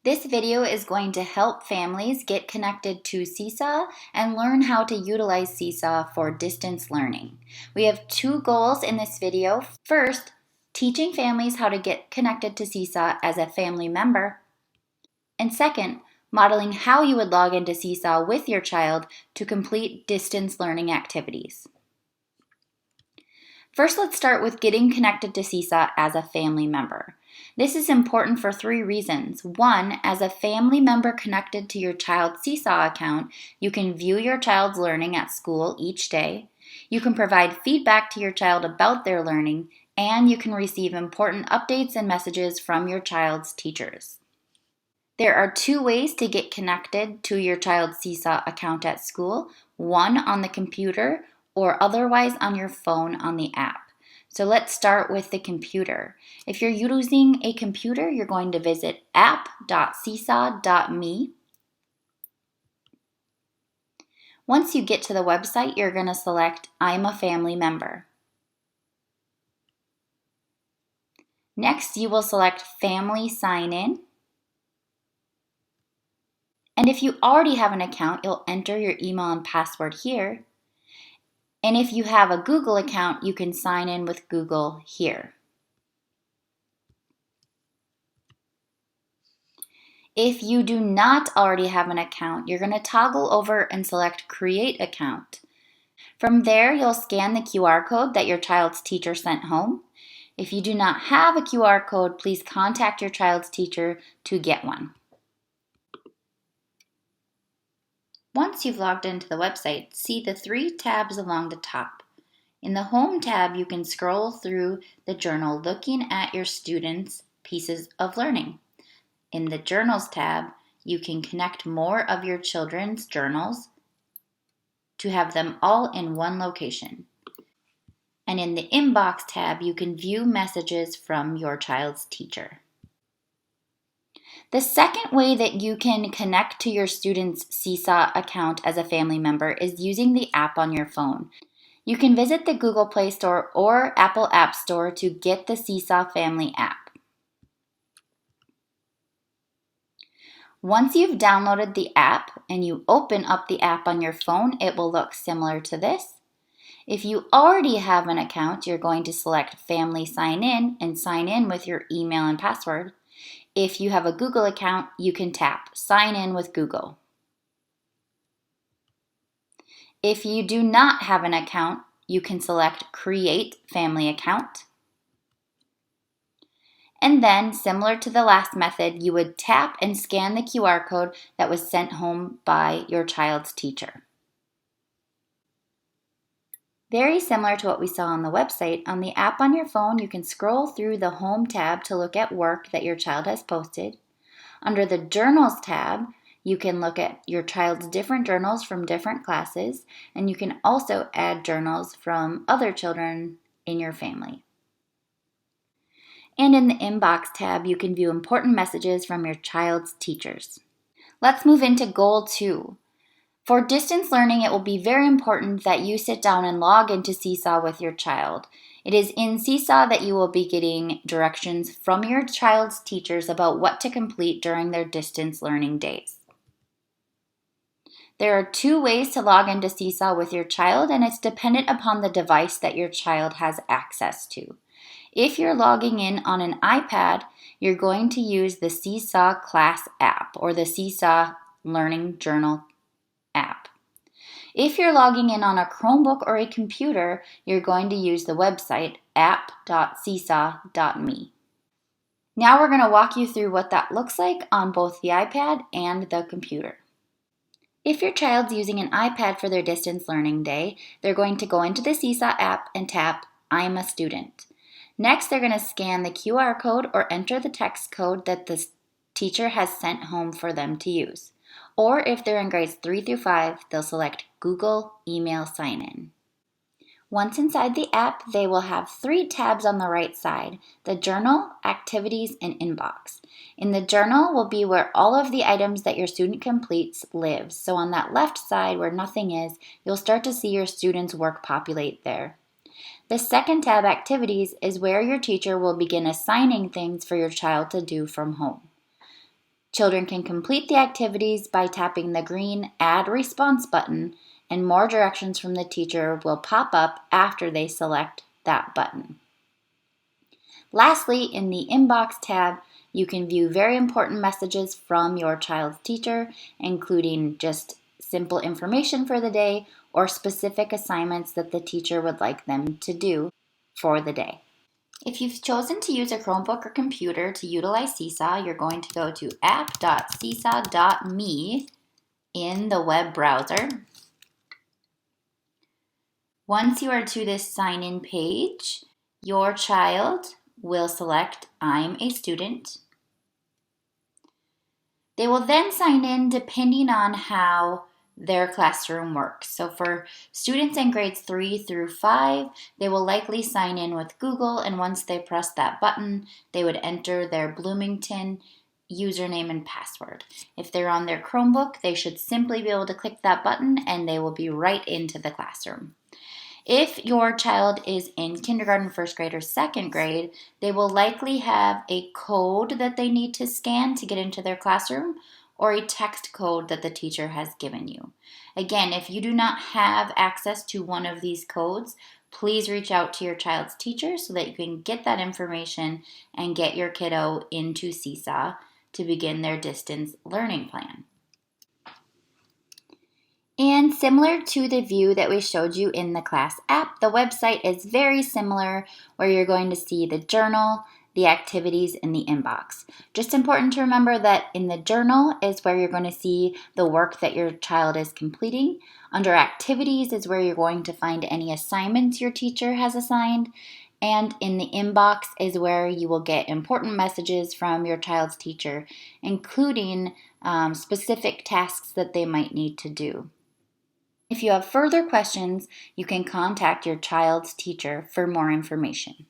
This video is going to help families get connected to Seesaw and learn how to utilize Seesaw for distance learning. We have two goals in this video. First, teaching families how to get connected to Seesaw as a family member. And second, modeling how you would log into Seesaw with your child to complete distance learning activities. First, let's start with getting connected to Seesaw as a family member. This is important for three reasons. One, as a family member connected to your child's Seesaw account, you can view your child's learning at school each day. You can provide feedback to your child about their learning, and you can receive important updates and messages from your child's teachers. There are two ways to get connected to your child's Seesaw account at school, one on the computer or otherwise on your phone on the app. So let's start with the computer. If you're using a computer, you're going to visit app.seesaw.me. Once you get to the website, you're going to select I'm a family member. Next, you will select Family Sign In. And if you already have an account, you'll enter your email and password here. And if you have a Google account, you can sign in with Google here. If you do not already have an account, you're going to toggle over and select Create Account. From there, you'll scan the QR code that your child's teacher sent home. If you do not have a QR code, please contact your child's teacher to get one. Once you've logged into the website, see the three tabs along the top. In the Home tab, you can scroll through the journal looking at your students' pieces of learning. In the Journals tab, you can connect more of your children's journals to have them all in one location. And in the Inbox tab, you can view messages from your child's teacher. The second way that you can connect to your student's Seesaw account as a family member is using the app on your phone. You can visit the Google Play Store or Apple App Store to get the Seesaw Family app. Once you've downloaded the app and you open up the app on your phone, it will look similar to this. If you already have an account, you're going to select Family Sign In and sign in with your email and password. If you have a Google account, you can tap Sign In with Google. If you do not have an account, you can select Create Family Account. And then, similar to the last method, you would tap and scan the QR code that was sent home by your child's teacher. Very similar to what we saw on the website, on the app on your phone, you can scroll through the Home tab to look at work that your child has posted. Under the Journals tab, you can look at your child's different journals from different classes, and you can also add journals from other children in your family. And in the Inbox tab, you can view important messages from your child's teachers. Let's move into Goal 2. For distance learning, it will be very important that you sit down and log into Seesaw with your child. It is in Seesaw that you will be getting directions from your child's teachers about what to complete during their distance learning days. There are two ways to log into Seesaw with your child, and it's dependent upon the device that your child has access to. If you're logging in on an iPad, you're going to use the Seesaw Class app or the Seesaw Learning Journal app. If you're logging in on a Chromebook or a computer, you're going to use the website app.seesaw.me. Now we're going to walk you through what that looks like on both the iPad and the computer. If your child's using an iPad for their distance learning day, they're going to go into the Seesaw app and tap I'm a student. Next, they're going to scan the QR code or enter the text code that the teacher has sent home for them to use. Or if they're in grades 3 through 5, they'll select Google Email Sign In. Once inside the app, they will have three tabs on the right side: the Journal, Activities, and Inbox. In the Journal will be where all of the items that your student completes live. So on that left side where nothing is, you'll start to see your student's work populate there. The second tab, Activities, is where your teacher will begin assigning things for your child to do from home. Children can complete the activities by tapping the green Add Response button, and more directions from the teacher will pop up after they select that button. Lastly, in the Inbox tab, you can view very important messages from your child's teacher, including just simple information for the day or specific assignments that the teacher would like them to do for the day. If you've chosen to use a Chromebook or computer to utilize Seesaw, you're going to go to app.seesaw.me in the web browser. Once you are to this sign-in page, your child will select I'm a student. They will then sign in depending on how their classroom works. So for students in grades 3 through 5, they will likely sign in with Google, and once they press that button, they would enter their Bloomington username and password. If they're on their Chromebook, they should simply be able to click that button and they will be right into the classroom. If your child is in kindergarten, first grade, or second grade, they will likely have a code that they need to scan to get into their classroom, or a text code that the teacher has given you. Again, if you do not have access to one of these codes, please reach out to your child's teacher so that you can get that information and get your kiddo into Seesaw to begin their distance learning plan. And similar to the view that we showed you in the class app, the website is very similar, where you're going to see the journal, the activities, and the inbox. Just important to remember that in the journal is where you're going to see the work that your child is completing. Under activities is where you're going to find any assignments your teacher has assigned. And in the inbox is where you will get important messages from your child's teacher, including specific tasks that they might need to do. If you have further questions, you can contact your child's teacher for more information.